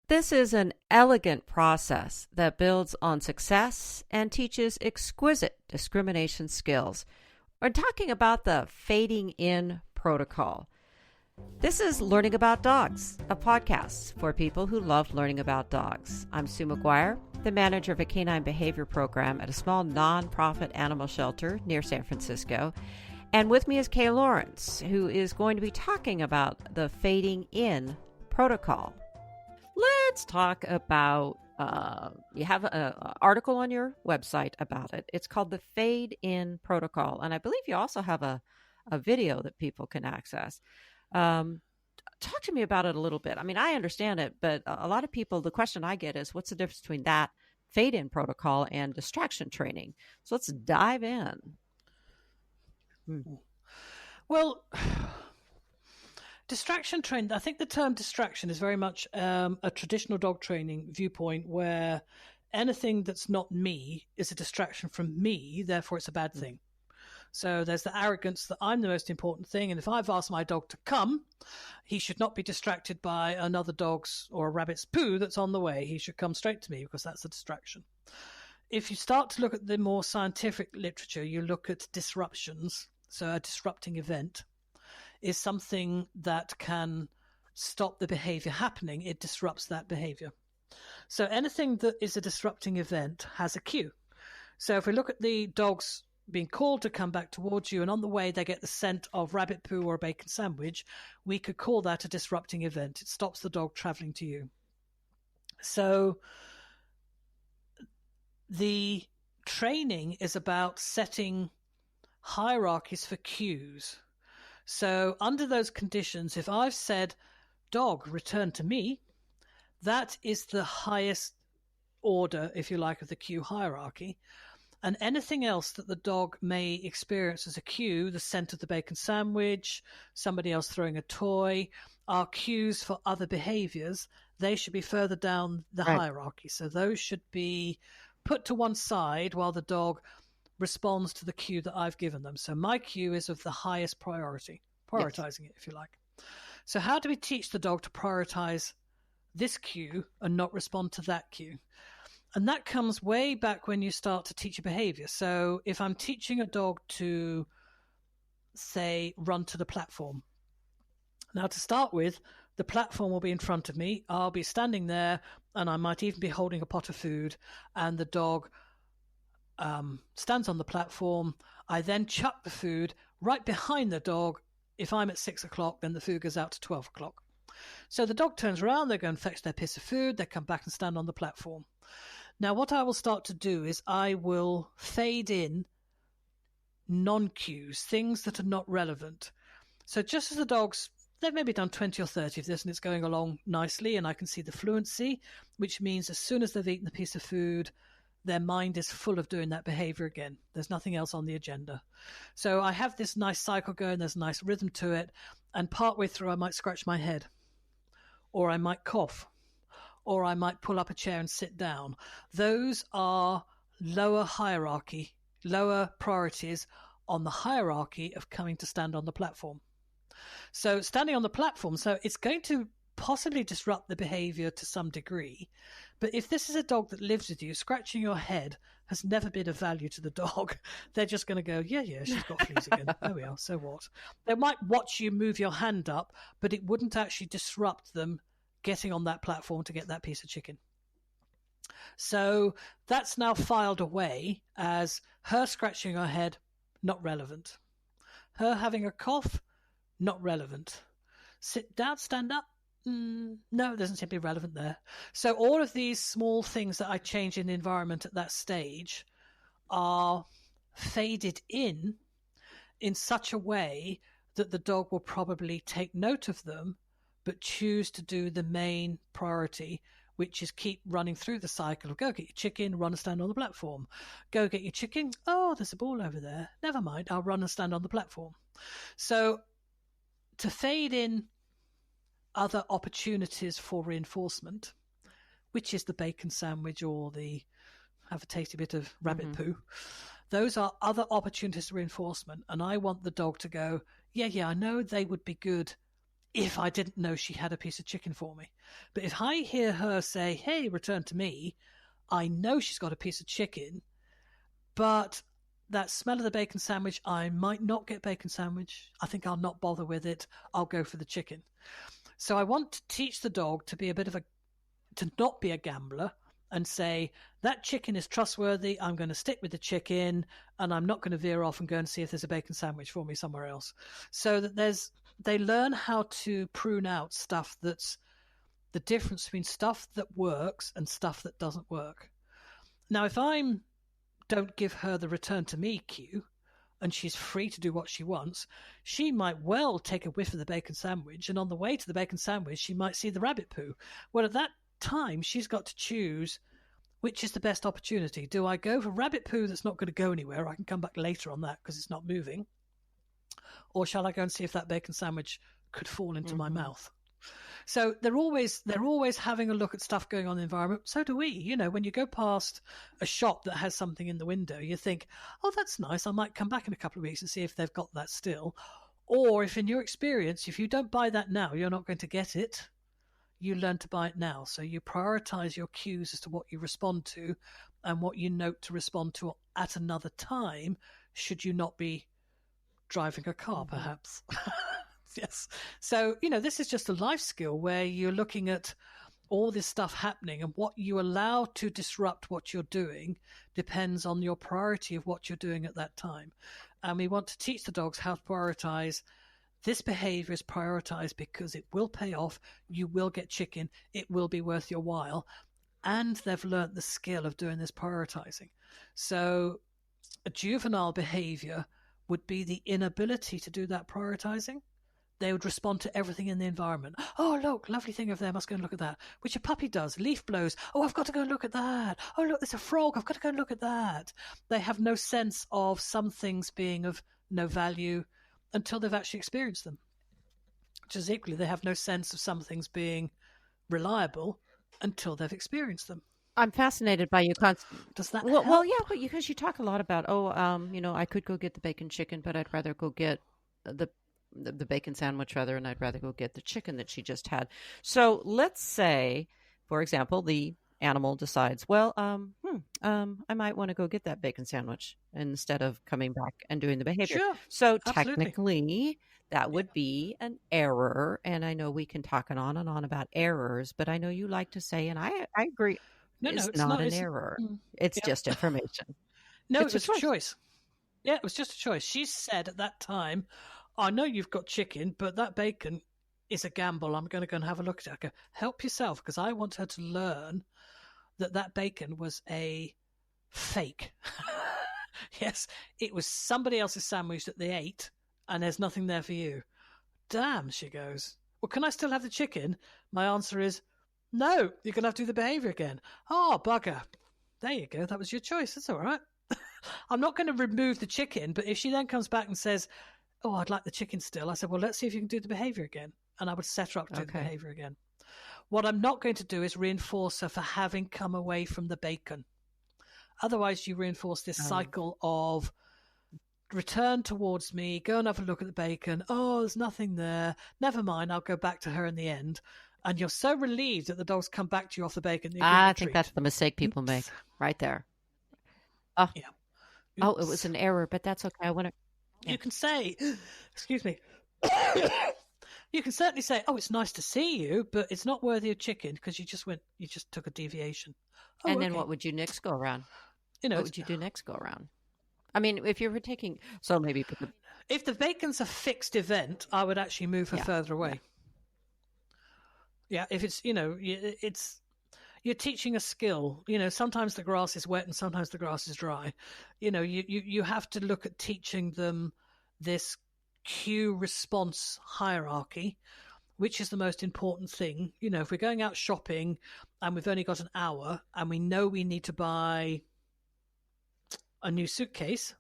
This is an elegant process that builds on success and teaches exquisite discrimination skills. We're talking about the fading in protocol. This is Learning About Dogs, a podcast for people who love learning about dogs. I'm Sue McGuire, the manager of a canine behavior program at a small nonprofit animal shelter near San Francisco. And with me is Kay Laurence, who is going to be talking about the fading in protocol. Let's talk about, you have an article on your website about it. It's called the Fade In Protocol. And I believe you also have a video that people can access. Talk to me about it a little bit. I mean, I understand it, but a lot of people, the question I get is, what's the difference between that fade in protocol and distraction training? So let's dive in. Well, distraction training, I think the term distraction is very much a traditional dog training viewpoint where anything that's not me is a distraction from me, therefore it's a bad thing. So there's the arrogance that I'm the most important thing, and if I've asked my dog to come, he should not be distracted by another dog's or a rabbit's poo that's on the way. He should come straight to me because that's a distraction. If you start to look at the more scientific literature, you look at disruptions. So a disrupting event is something that can stop the behavior happening. It disrupts that behavior. So anything that is a disrupting event has a cue. So if we look at the dogs being called to come back towards you, and on the way they get the scent of rabbit poo or a bacon sandwich, we could call that a disrupting event. It stops the dog traveling to you. So the training is about setting hierarchies for cues. So under those conditions, if I've said, dog, return to me, that is the highest order, if you like, of the cue hierarchy. And anything else that the dog may experience as a cue, the scent of the bacon sandwich, somebody else throwing a toy, are cues for other behaviors. They should be further down the hierarchy. So those should be put to one side while the dog responds to the cue that I've given them. So my cue is of the highest priority, prioritizing it, if you like. So how do we teach the dog to prioritize this cue and not respond to that cue? And that comes way back when you start to teach a behavior. So if I'm teaching a dog to, say, run to the platform. Now, to start with, the platform will be in front of me. I'll be standing there, and I might even be holding a pot of food, and the dog stands on the platform. I then chuck the food right behind the dog. If I'm at 6 o'clock, then the food goes out to 12 o'clock. So the dog turns around, they go and fetch their piece of food, they come back and stand on the platform. Now, what I will start to do is I will fade in non-cues, things that are not relevant. So just as the dogs, they've maybe done 20 or 30 of this and it's going along nicely and I can see the fluency, which means as soon as they've eaten the piece of food, their mind is full of doing that behavior again. There's nothing else on the agenda. So I have this nice cycle going, there's a nice rhythm to it, and partway through I might scratch my head, or I might cough, or I might pull up a chair and sit down. Those are lower hierarchy, lower priorities on the hierarchy of coming to stand on the platform. So standing on the platform, so it's going to possibly disrupt the behavior to some degree. But if this is a dog that lives with you, scratching your head has never been of value to the dog. They're just going to go, yeah, she's got fleas again. There we are, so what? They might watch you move your hand up, but it wouldn't actually disrupt them getting on that platform to get that piece of chicken. So that's now filed away as her scratching her head, not relevant. Her having a cough, not relevant. Sit down, stand up, no, it doesn't seem to be relevant there. So all of these small things that I change in the environment at that stage are faded in such a way that the dog will probably take note of them but choose to do the main priority, which is keep running through the cycle of go get your chicken, run and stand on the platform. Go get your chicken. Oh, there's a ball over there. Never mind. I'll run and stand on the platform. So to fade in other opportunities for reinforcement, which is the bacon sandwich or the have a tasty bit of rabbit poo, those are other opportunities for reinforcement. And I want the dog to go, yeah, I know they would be good if I didn't know she had a piece of chicken for me. But if I hear her say, hey, return to me, I know she's got a piece of chicken, but that smell of the bacon sandwich, I might not get bacon sandwich. I think I'll not bother with it. I'll go for the chicken. So I want to teach the dog to be to not be a gambler and say, that chicken is trustworthy. I'm going to stick with the chicken and I'm not going to veer off and go and see if there's a bacon sandwich for me somewhere else. So that they learn how to prune out stuff that's the difference between stuff that works and stuff that doesn't work. Now, if I don't give her the return to me cue and she's free to do what she wants, she might well take a whiff of the bacon sandwich, and on the way to the bacon sandwich, she might see the rabbit poo. Well, at that time, she's got to choose which is the best opportunity. Do I go for rabbit poo that's not going to go anywhere? I can come back later on that because it's not moving. Or shall I go and see if that bacon sandwich could fall into my mouth? So they're always having a look at stuff going on in the environment. So do we. You know, when you go past a shop that has something in the window, you think, oh, that's nice. I might come back in a couple of weeks and see if they've got that still. Or if in your experience, if you don't buy that now, you're not going to get it. You learn to buy it now. So you prioritize your cues as to what you respond to and what you note to respond to at another time, should you not be driving a car, perhaps. Yes. So, you know, this is just a life skill where you're looking at all this stuff happening, and what you allow to disrupt what you're doing depends on your priority of what you're doing at that time. And we want to teach the dogs how to prioritize. This behavior is prioritized because it will pay off. You will get chicken. It will be worth your while. And they've learned the skill of doing this prioritizing. So a juvenile behavior would be the inability to do that prioritizing. They would respond to everything in the environment. Oh, look, lovely thing over there. Must go and look at that. Which a puppy does. Leaf blows. Oh, I've got to go and look at that. Oh, look, there's a frog. I've got to go and look at that. They have no sense of some things being of no value until they've actually experienced them. Just equally, they have no sense of some things being reliable until they've experienced them. I'm fascinated by your Does that help? Well, yeah, but because you talk a lot about, you know, I could go get the bacon chicken, but I'd rather go get the bacon sandwich rather, and I'd rather go get the chicken that she just had. So let's say, for example, the animal decides, well, I might want to go get that bacon sandwich instead of coming back and doing the behavior. Sure, so absolutely. technically, that would be an error. And I know we can talk on and on about errors, but I know you like to say, and I agree, it's not an error. It's just information. No, it was a choice. Yeah, it was just a choice. She said at that time, I know you've got chicken, but that bacon is a gamble. I'm going to go and have a look at it. I go, help yourself, because I want her to learn that bacon was a fake. Yes, it was somebody else's sandwich that they ate, and there's nothing there for you. Damn, she goes. Well, can I still have the chicken? My answer is, no, you're going to have to do the behavior again. Oh, bugger. There you go. That was your choice. That's all right. I'm not going to remove the chicken, but if she then comes back and says, oh, I'd like the chicken still, I said, well, let's see if you can do the behavior again. And I would set her up to do the behavior again. What I'm not going to do is reinforce her for having come away from the bacon. Otherwise, you reinforce this cycle of return towards me, go and have a look at the bacon. Oh, there's nothing there. Never mind, I'll go back to her in the end. And you're so relieved that the dog's come back to you off the bacon. I think that's the mistake people make right there. Oh, yeah. Oh, it was an error, but that's okay. I want to. Yeah. You can say, excuse me. You can certainly say, oh, it's nice to see you, but it's not worthy of chicken because you just took a deviation. Oh, and then what would you next go around? What would you do next go around? I mean, if you were taking, so maybe if the bacon's a fixed event, I would actually move her further away. Yeah, if it's, you're teaching a skill. Sometimes the grass is wet and sometimes the grass is dry. You have to look at teaching them this cue response hierarchy, which is the most important thing. If we're going out shopping and we've only got an hour and we know we need to buy a new suitcase,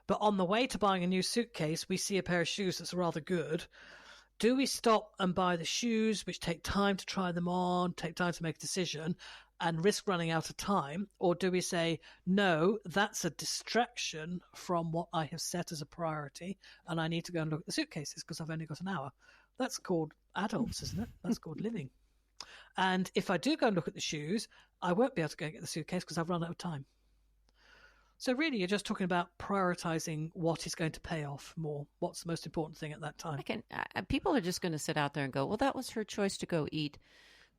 but on the way to buying a new suitcase, we see a pair of shoes that's rather good. Do we stop and buy the shoes, which take time to try them on, take time to make a decision, and risk running out of time? Or do we say, no, that's a distraction from what I have set as a priority, and I need to go and look at the suitcases because I've only got an hour? That's called adults, isn't it? That's called living. And if I do go and look at the shoes, I won't be able to go and get the suitcase because I've run out of time. So really, you're just talking about prioritizing what is going to pay off more. What's the most important thing at that time? People are just going to sit out there and go, well, that was her choice to go eat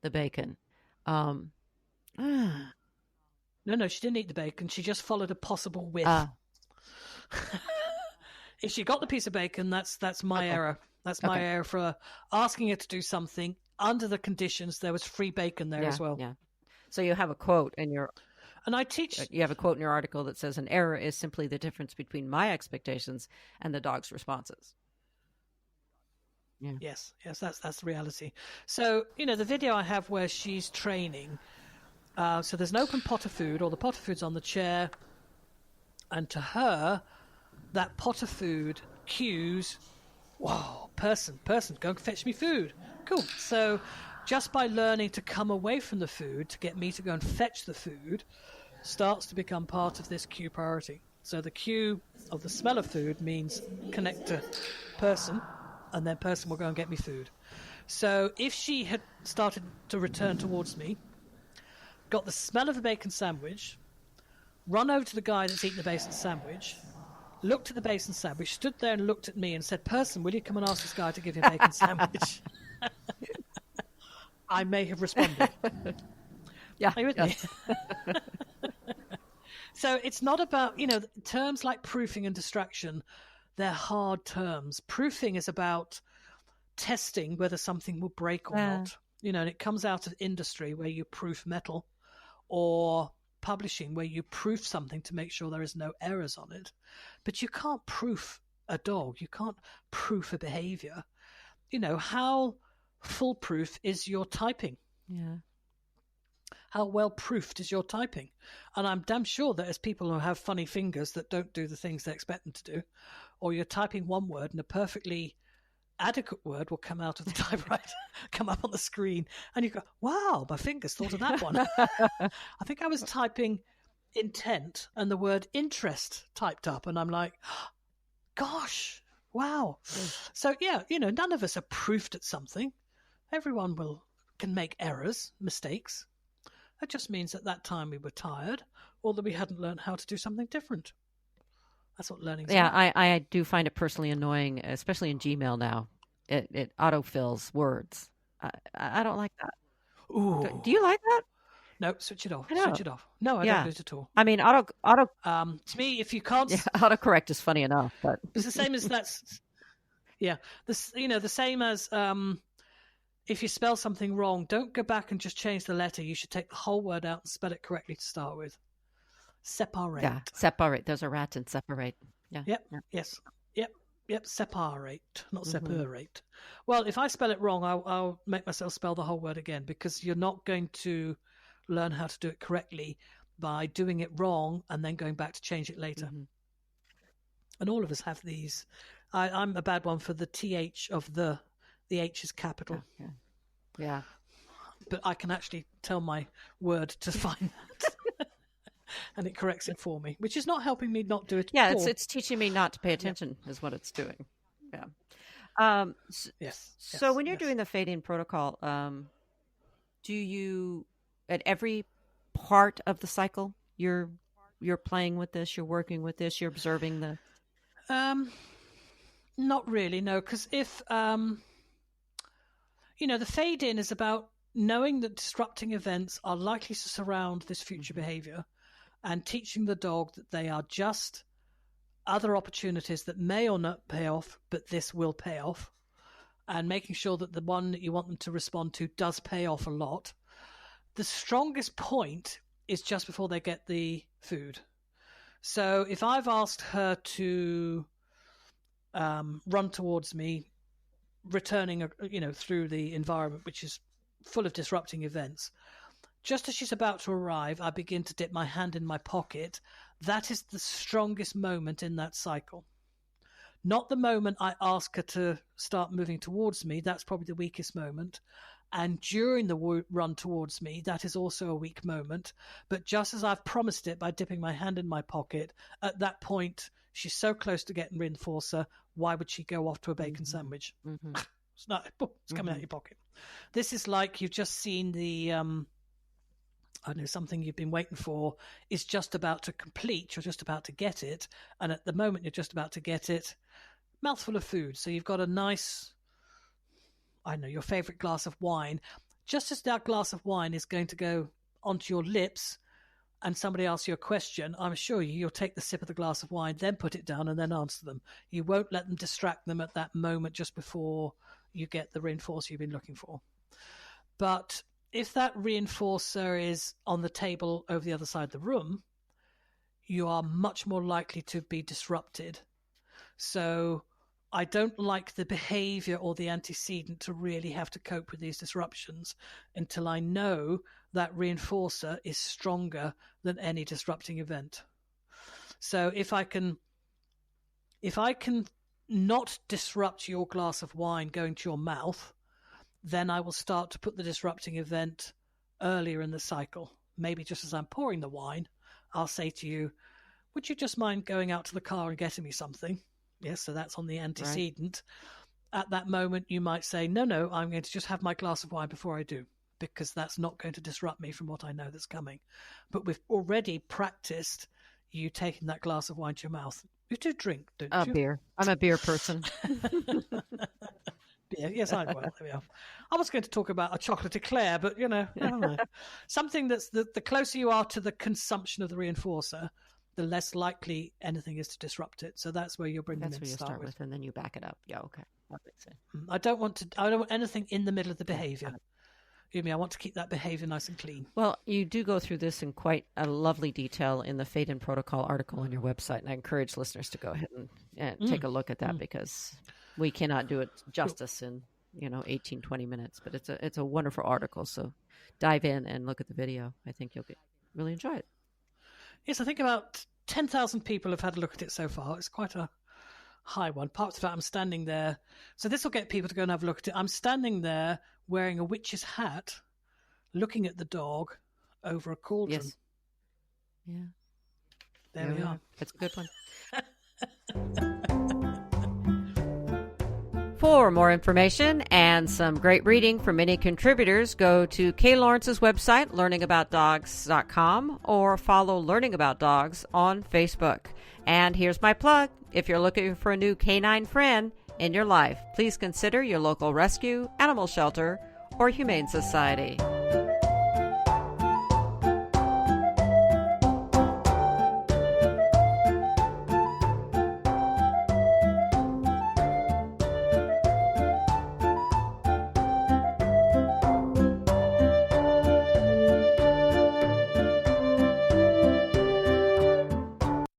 the bacon. No, she didn't eat the bacon. She just followed a possible whiff. If she got the piece of bacon, that's my error. That's my error for asking her to do something under the conditions. There was free bacon there as well. Yeah. So you have a quote in your... And I teach... You have a quote in your article that says, an error is simply the difference between my expectations and the dog's responses. Yeah. Yes, that's the reality. So, the video I have where she's training, so there's an open pot of food, or the pot of food's on the chair, and to her, that pot of food cues, whoa, person, go and fetch me food. Cool. So just by learning to come away from the food to get me to go and fetch the food starts to become part of this cue priority. So the cue of the smell of food means connect to person, and then person will go and get me food. So if she had started to return towards me, got the smell of a bacon sandwich, run over to the guy that's eaten the bacon sandwich, looked at the bacon sandwich, stood there and looked at me and said, person, will you come and ask this guy to give you a bacon sandwich? I may have responded. Yeah. Are you with me? So it's not about, terms like proofing and distraction, they're hard terms. Proofing is about testing whether something will break or not. And it comes out of industry where you proof metal, or publishing where you proof something to make sure there is no errors on it. But you can't proof a dog. You can't proof a behavior. How foolproof is your typing? Yeah. How well proofed is your typing? And I'm damn sure that there's people who have funny fingers that don't do the things they expect them to do, or you're typing one word and a perfectly adequate word will come out of the typewriter, come up on the screen, and you go, wow, my fingers thought of that one. I think I was typing intent and the word interest typed up, and I'm like, gosh, wow. So none of us are proofed at something. Everyone can make errors, mistakes. That just means at that time we were tired, or that we hadn't learned how to do something different. That's what learning is about. I do find it personally annoying, especially in Gmail now. It autofills words. I don't like that. Ooh. Do you like that? No, switch it off. Switch it off. No, I don't do it at all. I mean, auto. To me, if you can't, autocorrect is funny enough, but it's the same as that's. Yeah, the same as if you spell something wrong, don't go back and just change the letter. You should take the whole word out and spell it correctly to start with. Separate. Yeah, separate. There's a rat in separate. Yeah. Yep. Yeah. Yes. Yep. Separate, not separate. Well, if I spell it wrong, I'll make myself spell the whole word again, because you're not going to learn how to do it correctly by doing it wrong and then going back to change it later. Mm-hmm. And all of us have these. I'm a bad one for the TH of the H is capital. Yeah. But I can actually tell my word to find that. And it corrects it for me, which is not helping me not do it. Yeah, it's teaching me not to pay attention is what it's doing. Yeah. Yes. So when you're doing the fade-in protocol, do you, at every part of the cycle, you're playing with this, you're working with this, you're observing the... Not really, no, because if, the fade-in is about knowing that disrupting events are likely to surround this future behavior, and teaching the dog that they are just other opportunities that may or not pay off, but this will pay off, and making sure that the one that you want them to respond to does pay off a lot. The strongest point is just before they get the food. So if I've asked her to run towards me, returning, through the environment, which is full of disrupting events, just as she's about to arrive, I begin to dip my hand in my pocket. That is the strongest moment in that cycle. Not the moment I ask her to start moving towards me. That's probably the weakest moment. And during the run towards me, that is also a weak moment. But just as I've promised it by dipping my hand in my pocket, at that point, she's so close to getting reinforcer. Why would she go off to a bacon sandwich? Mm-hmm. It's not. It's coming out your pocket. This is like you've just seen the. I don't know, something you've been waiting for is just about to complete. You're just about to get it, and at the moment you're just about to get it, mouthful of food. So you've got a nice, I don't know, your favorite glass of wine. Just as that glass of wine is going to go onto your lips, and somebody asks you a question, I'm sure you'll take the sip of the glass of wine, then put it down, and then answer them. You won't let them distract them at that moment just before you get the reinforcer you've been looking for. But if that reinforcer is on the table over the other side of the room, you are much more likely to be disrupted. So I don't like the behavior or the antecedent to really have to cope with these disruptions until I know that reinforcer is stronger than any disrupting event. So if I can not disrupt your glass of wine going to your mouth, then I will start to put the disrupting event earlier in the cycle. Maybe just as I'm pouring the wine, I'll say to you, would you just mind going out to the car and getting me something? Yes, so that's on the antecedent. Right. At that moment, you might say, no, I'm going to just have my glass of wine before I do, because that's not going to disrupt me from what I know that's coming. But we've already practiced you taking that glass of wine to your mouth. You do drink, don't you? Beer. I'm a beer person. Beer. Yes, I will. There we are. I was going to talk about a chocolate eclair, but, I don't know. Something that's the closer you are to the consumption of the reinforcer, the less likely anything is to disrupt it. So that's where you'll bring them in to start with. And then you back it up. Yeah, okay. That makes sense. I don't want anything in the middle of the behavior. I want to keep that behavior nice and clean. Well, you do go through this in quite a lovely detail in the Fade-In Protocol article on your website, and I encourage listeners to go ahead and take a look at that because we cannot do it justice in 18, 20 minutes. But it's a wonderful article, so dive in and look at the video. I think you'll really enjoy it. Yes, I think about 10,000 people have had a look at it so far. It's quite a high one. Part of the fact I'm standing there. So this will get people to go and have a look at it. I'm standing there wearing a witch's hat, looking at the dog over a cauldron. Yes. Yeah. There we are. That's a good one. For more information and some great reading from many contributors, go to Kay Lawrence's website, learningaboutdogs.com, or follow Learning About Dogs on Facebook. And here's my plug. If you're looking for a new canine friend in your life, please consider your local rescue, animal shelter, or humane society.